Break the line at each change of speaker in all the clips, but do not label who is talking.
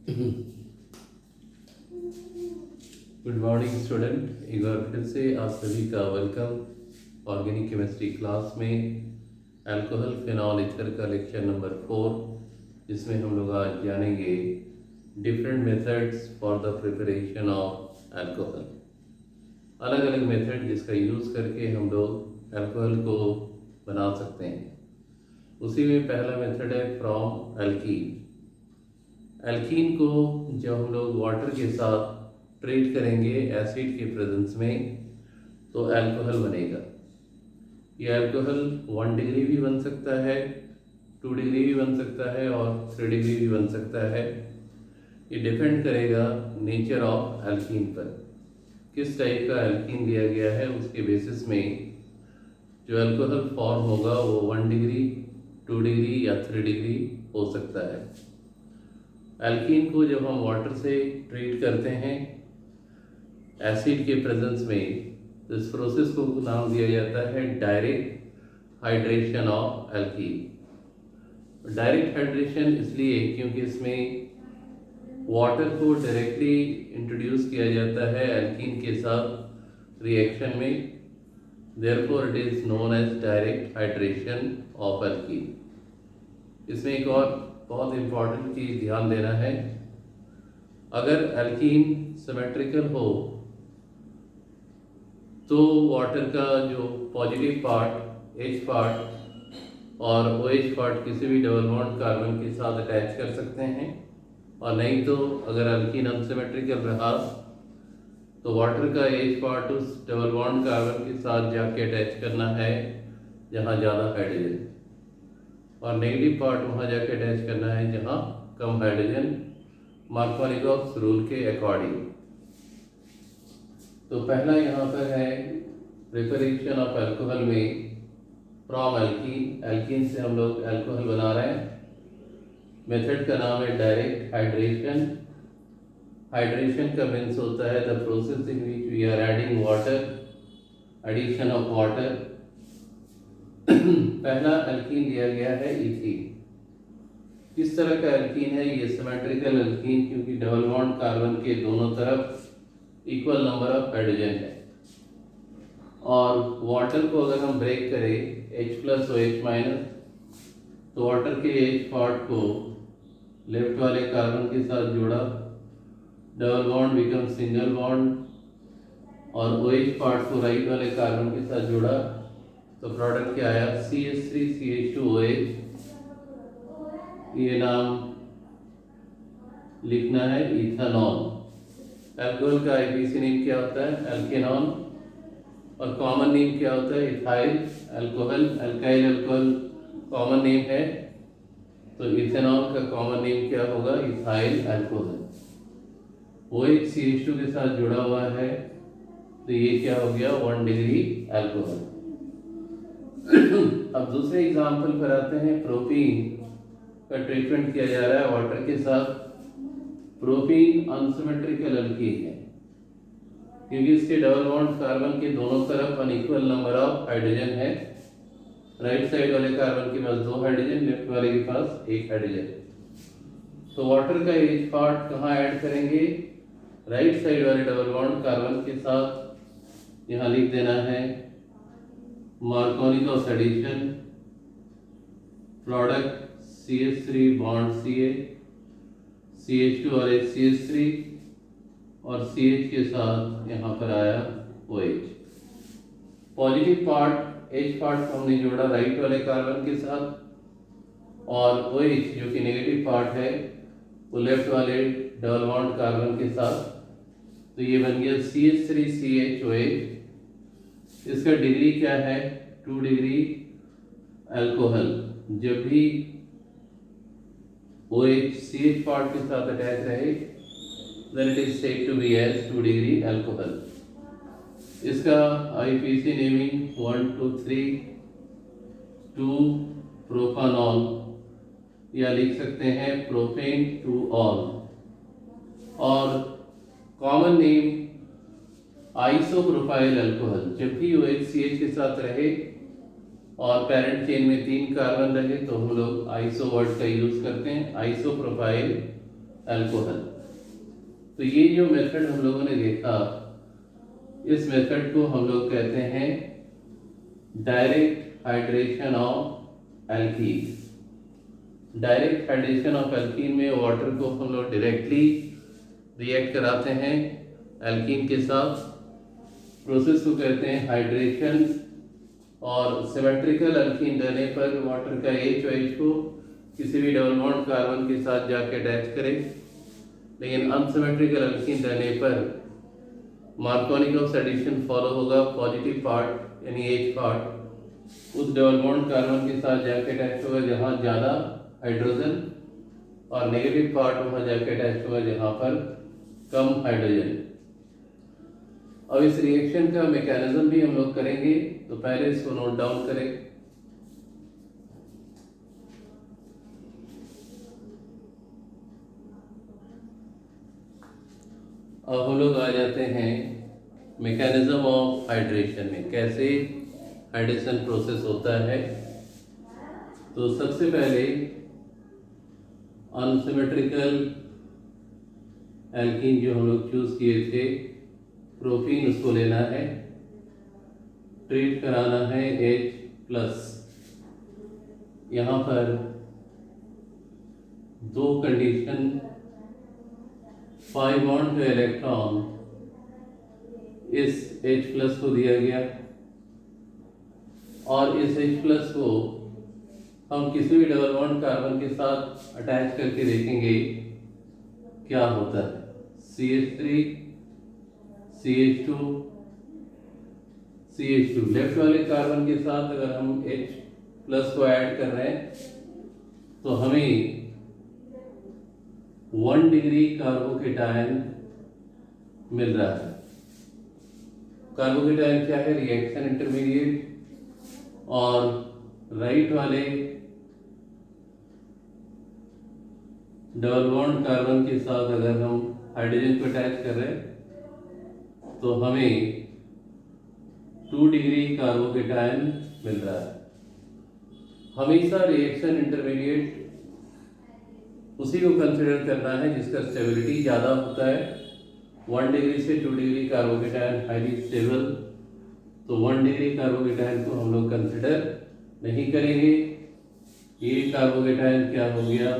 Good morning student, एक बार फिर से आप सभी का वेलकम ऑर्गेनिक केमिस्ट्री क्लास में अल्कोहल फिनॉल ईथर का लेक्चर नंबर 4, जिसमें हम लोग आज जानेंगे different methods for the preparation of alcohol. अलग अलग मेथड जिसका यूज़ करके हम लोग अल्कोहल को बना सकते हैं। उसी में पहला मेथड है फ्रॉम एल्कीन। एल्कीन को जब हम लोग वाटर के साथ ट्रीट करेंगे एसिड के प्रेजेंस में तो अल्कोहल बनेगा। ये अल्कोहल 1 डिग्री भी बन सकता है, 2 डिग्री भी बन सकता है और 3 डिग्री भी बन सकता है। ये डिपेंड करेगा नेचर ऑफ एल्कीन पर, किस टाइप का एल्कीन दिया गया है उसके बेसिस में जो अल्कोहल फॉर्म होगा वो 1 डिग्री, 2 डिग्री या 3 डिग्री हो सकता है। एल्कीन को जब हम वाटर से ट्रीट करते हैं एसिड के प्रेजेंस में तो इस प्रोसेस को नाम दिया जाता है direct hydration of alkene. Direct hydration इसलिए क्योंकि इसमें वाटर को डायरेक्टली इंट्रोड्यूस किया जाता है एल्कीन के साथ रिएक्शन में, therefore it is known as direct hydration of alkene. इसमें एक और बहुत इंपॉर्टेंट चीज़ ध्यान देना है, अगर एल्कीन सिमेट्रिकल हो तो वाटर का जो पॉजिटिव पार्ट H पार्ट और OH पार्ट किसी भी डबल बॉन्ड कार्बन के साथ अटैच कर सकते हैं, और नहीं तो अगर एल्कीन अनसिमेट्रिकल रहा तो वाटर का H पार्ट उस डबल बॉन्ड कार्बन के साथ जाके अटैच करना है जहाँ ज़्यादा हाइड्रोजन, और नेगेटिव पार्ट वहाँ जाके अटैच करना है जहाँ कम हाइड्रोजन, मार्कोनिकॉफ रूल के अकॉर्डिंग। तो पहला यहाँ पर है प्रिपरेशन ऑफ अल्कोहल में फ्रॉम एल्कीन। एल्कीन से हम लोग अल्कोहल बना रहे हैं। मेथड का नाम है डायरेक्ट हाइड्रेशन। हाइड्रेशन का मीन्स होता है the process in which we are adding water, addition of water. पहला एल्कीन दिया गया है इथीन। किस तरह का एल्कीन है ये? सिमेट्रिकल एल्कीन, क्योंकि डबल बॉन्ड कार्बन के दोनों तरफ इक्वल नंबर ऑफ हाइड्रोजन है, और वाटर को अगर हम ब्रेक करें H plus O H minus तो वाटर के H पार्ट को लेफ्ट वाले कार्बन के साथ जोड़ा, double bond become single bond, और OH पार्ट को राइट वाले कार्बन के साथ जोड़ा तो प्रोडक्ट क्या आया? CH3CH2OH। ये नाम लिखना है इथेनॉल। अल्कोहल का आईपीसी नेम क्या होता है? एल्केनॉल। और कॉमन नेम क्या होता है? Ethyl alcohol. Alkyl alcohol common name है, तो इथेनॉल का कॉमन नेम क्या होगा? Ethyl alcohol. OH CH2 के साथ जुड़ा हुआ है तो ये क्या हो गया? 1 डिग्री अल्कोहल। अब दूसरे एग्जाम्पल पर आते हैं। प्रोपीन का ट्रीटमेंट किया जा रहा है वाटर के साथ। प्रोपीन अनसिमेट्रिकल एल्कीन है क्योंकि इसके डबल बॉन्ड कार्बन के दोनों तरफ अनइक्वल नंबर ऑफ हाइड्रोजन है। राइट साइड वाले कार्बन के पास 2 हाइड्रोजन, लेफ्ट वाले के पास 1 हाइड्रोजन। तो वाटर का H पार्ट कहाँ ऐड करेंगे? राइट साइड वाले डबल बॉन्ड कार्बन के साथ। यहाँ लिख देना है Markovnikov addition, product CH3 bond Ca, CH2 और CH3, और CH के साथ यहाँ पर आया OH। Positive part H part को हमने जोड़ा राइट वाले कार्बन के साथ, और OH जो कि नेगेटिव पार्ट है वो लेफ्ट वाले डबल बॉन्ड कार्बन के साथ। तो ये बन गया CH3CHOH। इसका डिग्री क्या है? 2 डिग्री अल्कोहल। जब भी OH CH पार्ट के साथ अटैच रहे then it is said to be as 2 degree alcohol. इसका IPC नेमिंग 1 2 3 2 प्रोपानॉल, या लिख सकते हैं प्रोपेन 2 ऑल। और कॉमन नेम आइसोप्रोपाइल अल्कोहल। जब भी OH CH के साथ रहे और पेरेंट चेन में 3 कार्बन रहे तो हम लोग आइसो वर्ड का यूज करते हैं, आइसोप्रोपाइल अल्कोहल। तो ये जो मेथड हम लोगों ने देखा, इस मेथड को हम लोग कहते हैं direct hydration of alkene. Direct hydration of alkene में वाटर को हम लोग डायरेक्टली रिएक्ट कराते हैं एल्कीन के साथ। प्रोसेस को कहते हैं हाइड्रेशन। और सिमेट्रिकल एल्कीन रहने पर वाटर का H और H को किसी भी डबल बॉन्ड कार्बन के साथ जाके अटैच करें, लेकिन अनसिमेट्रिकल एल्कीन रहने पर मार्कोनिकॉस एडिशन फॉलो होगा। पॉजिटिव पार्ट यानी H पार्ट उस डबल बॉन्ड कार्बन के साथ जाके अटैच होगा जहाँ ज़्यादा हाइड्रोजन, और नेगेटिव पार्ट वहाँ जाके अटैच होगा जहाँ पर कम हाइड्रोजन। अब इस रिएक्शन का मैकेनिज्म भी हम लोग करेंगे, तो पहले इसको नोट डाउन करें। अब हम लोग आ जाते हैं मैकेनिज्म ऑफ हाइड्रेशन में, कैसे हाइड्रेशन प्रोसेस होता है। तो सबसे पहले अनसिमेट्रिकल एल्कीन जो हम लोग चूज किए थे, प्रोपीन, उसको लेना है, ट्रीट कराना है H+। यहाँ पर दो कंडीशन, 5 बॉन्ड का इलेक्ट्रॉन इस H+ को दिया गया, और इस H+ को हम किसी भी डबल बॉन्ड कार्बन के साथ अटैच करके देखेंगे क्या होता है। CH3 CH2 CH2, लेफ्ट वाले कार्बन के साथ अगर हम H+ को ऐड कर रहे हैं तो हमें 1 डिग्री कार्बोकेटायन मिल रहा है। कार्बोकेटायन क्या है? Reaction intermediate. और राइट वाले डबल बॉन्ड कार्बन के साथ अगर हम हाइड्रोजन को अटैच कर रहे हैं तो हमें 2 डिग्री कार्बोकेटायन मिल रहा है। हमेशा रिएक्शन इंटरमीडिएट उसी को कंसिडर करना है जिसका स्टेबिलिटी ज़्यादा होता है। 1 डिग्री से 2 डिग्री कार्बोकेटायन हाईली स्टेबल, तो 1 डिग्री कार्बोकेटायन को हम लोग कंसिडर नहीं करेंगे। ये कार्बोकेटायन क्या हो गया?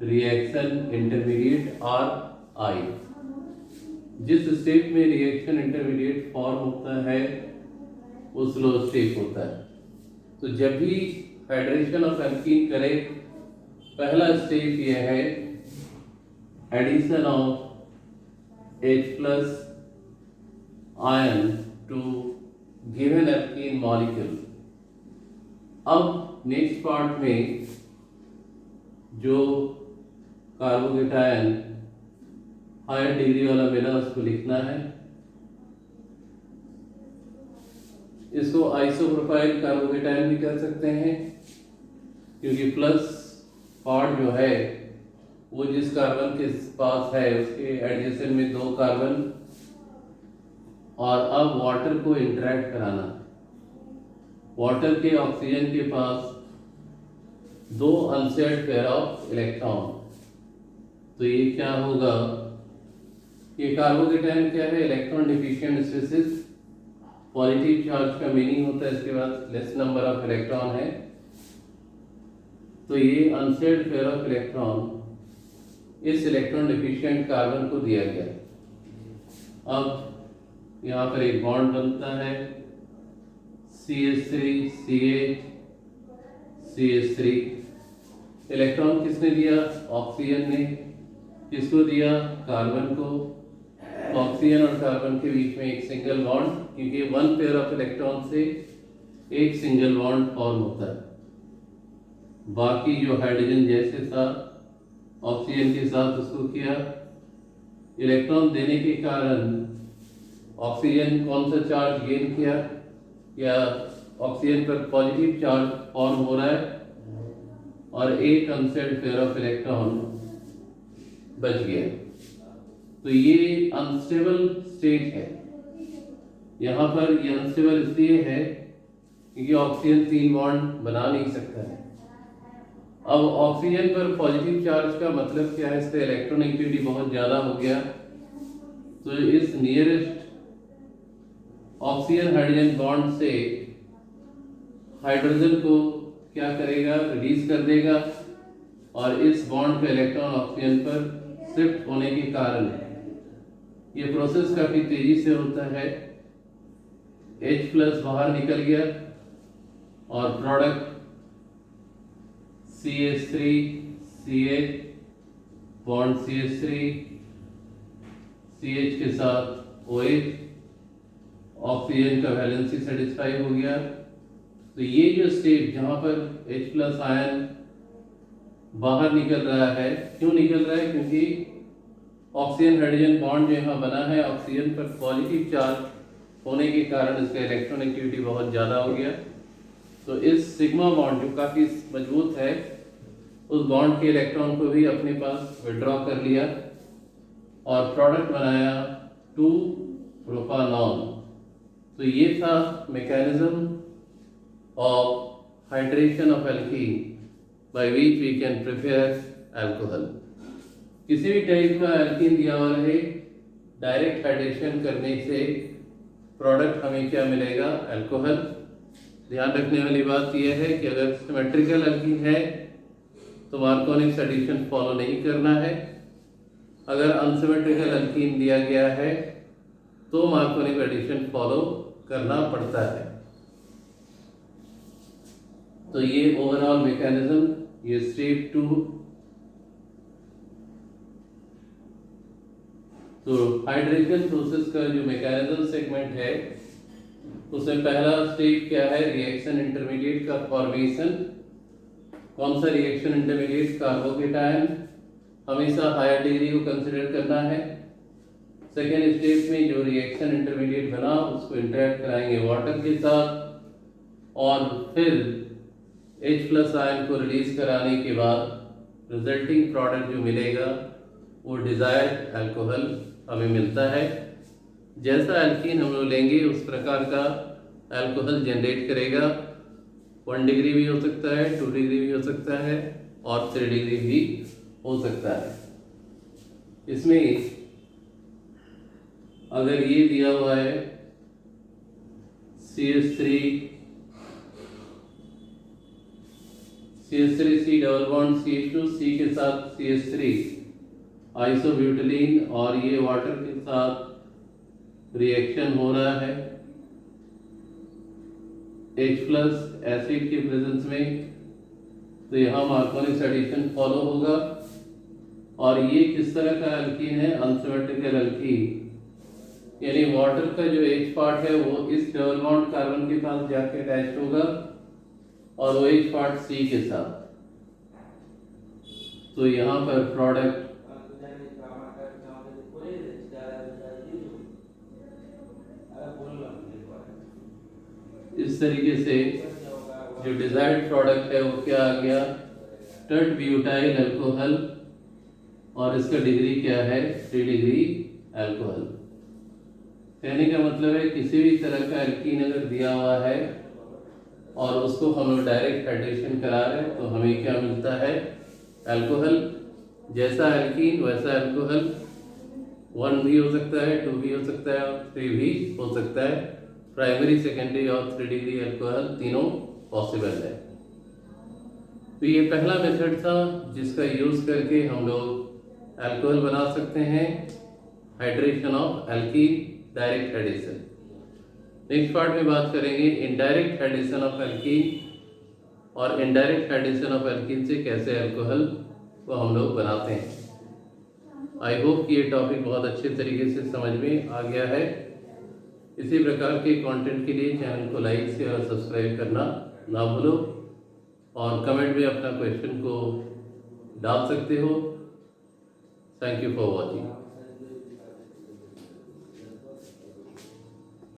Reaction intermediate RI। जिस स्टेट में रिएक्शन इंटरमीडिएट फॉर्म होता है वो स्लो स्टेट होता है। तो जब भी हाइड्रेशन ऑफ एल्कीन करें, पहला स्टेप यह है addition of H+ ion to given alkene molecule. अब नेक्स्ट पार्ट में जो कार्बोकेटायन हायर डिग्री वाला मिला उसको लिखना है। इसको आइसोप्रोपाइल कार्बोकेटायन भी कह सकते हैं, क्योंकि प्लस पार्ट जो है वो जिस कार्बन के पास है उसके एडजेसेंट में 2 कार्बन, और अब वाटर को इंटरैक्ट कराना। वाटर के ऑक्सीजन के पास 2 अनसेयर्ड पेयर ऑफ इलेक्ट्रॉन। तो ये क्या होगा? ये कार्बोकेटायन क्या है? Electron deficient species. Positive charge का मीनिंग होता है इसके बाद लेस नंबर ऑफ इलेक्ट्रॉन है। तो ये अनसेयर्ड पेयर ऑफ इलेक्ट्रॉन इस इलेक्ट्रॉन डिफिशिएंट कार्बन को दिया गया। अब यहाँ पर एक बॉन्ड बनता है CH3 CH CH3। इलेक्ट्रॉन किसने दिया? ऑक्सीजन ने। किसको दिया? कार्बन को। ऑक्सीजन और कार्बन के बीच में एक सिंगल बॉन्ड, क्योंकि 1 पेयर ऑफ इलेक्ट्रॉन से एक सिंगल बॉन्ड फॉर्म होता है। बाकी जो हाइड्रोजन जैसे था ऑक्सीजन के साथ उसको किया। इलेक्ट्रॉन देने के कारण ऑक्सीजन कौन सा चार्ज गेन किया? या ऑक्सीजन पर पॉजिटिव चार्ज फॉर्म हो रहा है और एक अनसेयर्ड पेयर ऑफ इलेक्ट्रॉन बच गया। तो ये अनस्टेबल स्टेट है। यहाँ पर ये अनस्टेबल इसलिए है क्योंकि ऑक्सीजन 3 बॉन्ड बना नहीं सकता है। अब ऑक्सीजन पर पॉजिटिव चार्ज का मतलब क्या है, इसका इलेक्ट्रॉनिगेटिविटी बहुत ज़्यादा हो गया, तो इस नियरेस्ट ऑक्सीजन हाइड्रोजन बॉन्ड से हाइड्रोजन को क्या करेगा, रिलीज कर देगा, और इस बॉन्ड का इलेक्ट्रॉन ऑक्सीजन पर शिफ्ट होने के कारण ये प्रोसेस काफ़ी तेजी से होता है। H+ बाहर निकल गया और product CH3 CH bond CH3 CH के साथ OH, ऑक्सीजन का वैलेंसी सेटिस्फाई हो गया। तो ये जो स्टेट जहाँ पर H+ आयन बाहर निकल रहा है, क्यों निकल रहा है, क्योंकि ऑक्सीजन हाइड्रोजन बॉन्ड जो यहाँ बना है ऑक्सीजन पर पॉजिटिव चार्ज होने के कारण इसका इलेक्ट्रॉनिगेटिविटी बहुत ज़्यादा हो गया। तो इस सिग्मा बॉन्ड जो काफ़ी मजबूत है, उस बॉन्ड के इलेक्ट्रॉन को भी अपने पास विड्रॉ कर लिया और प्रोडक्ट बनाया 2 प्रोपानॉल। तो ये था mechanism of hydration of alkene by which we can prepare alcohol. किसी भी टाइप का एल्कीन दिया हुआ है, डायरेक्ट हाइड्रेशन करने से प्रोडक्ट हमें क्या मिलेगा, अल्कोहल। ध्यान रखने वाली बात यह है कि अगर सिमेट्रिकल एल्कीन है तो मार्कोनिक्स एडिशन फॉलो नहीं करना है, अगर अनसिमेट्रिकल एल्कीन दिया गया है तो मार्कोनिक एडिशन फॉलो करना पड़ता है। तो ये ओवरऑल मैकेनिज्म, ये स्टेप 2। तो हाइड्रेशन प्रोसेस का जो मैकेनिज्म सेगमेंट है, उसमें पहला स्टेप क्या है, रिएक्शन इंटरमीडिएट का फॉर्मेशन। कौन सा रिएक्शन इंटरमीडिएट, कार्बोकेटायन, हमेशा हायर डिग्री को कंसिडर करना है। सेकेंड स्टेप में जो रिएक्शन इंटरमीडिएट बना उसको इंटरेक्ट कराएंगे वाटर के साथ, और फिर H+ आयन को रिलीज कराने के बाद रिजल्टिंग प्रोडक्ट जो मिलेगा वो डिजायर्ड अल्कोहल हमें मिलता है। जैसा एल्कीन हम लोग लेंगे उस प्रकार का अल्कोहल जनरेट करेगा। 1 डिग्री भी हो सकता है, 2 डिग्री भी हो सकता है, और 3 डिग्री भी हो सकता है। इसमें अगर ये दिया हुआ है CH3 C double bond CH2, C के साथ CH3 आइसोब्यूटिलीन, और ये वाटर के साथ रिएक्शन हो रहा है H+ एसिड के प्रेजेंस में, तो यहाँ मार्कोनिक एडिशन फॉलो होगा। और ये किस तरह का एल्कीन है, अनसिमेट्रिकल एल्कीन, यानी वाटर का जो H पार्ट है वो इस डबल बॉन्ड कार्बन के पास जाके अटैच होगा और वो H पार्ट C के साथ। तो यहाँ पर प्रोडक्ट इस तरीके से जो डिजायर्ड प्रोडक्ट है वो क्या आ गया, टर्ट ब्यूटाइल अल्कोहल, और इसका डिग्री क्या है, 3 डिग्री अल्कोहल। कहने का मतलब है किसी भी तरह का एल्कीन अगर दिया हुआ है और उसको हम लोग डायरेक्ट हाइड्रेशन करा रहे हैं तो हमें क्या मिलता है, अल्कोहल। जैसा एल्कीन वैसा अल्कोहल, 1 भी हो सकता है, 2 भी हो सकता है, और 3 भी हो सकता है। प्राइमरी, सेकेंडरी और 3 डिग्री अल्कोहल तीनों पॉसिबल है। तो ये पहला मेथड था जिसका यूज़ करके हम लोग अल्कोहल बना सकते हैं, hydration of alkene, direct hydration. Next part में बात करेंगे इनडायरेक्ट हाइड्रेशन ऑफ एल्कीन, और इनडायरेक्ट हाइड्रेशन ऑफ एल्कीन से कैसे अल्कोहल को हम लोग बनाते हैं। आई होप कि ये टॉपिक बहुत अच्छे तरीके से समझ में आ गया है। इसी प्रकार के कंटेंट के लिए चैनल को लाइक, शेयर और सब्सक्राइब करना ना भूलो, और कमेंट में अपना क्वेश्चन को डाल सकते हो। Thank you for watching.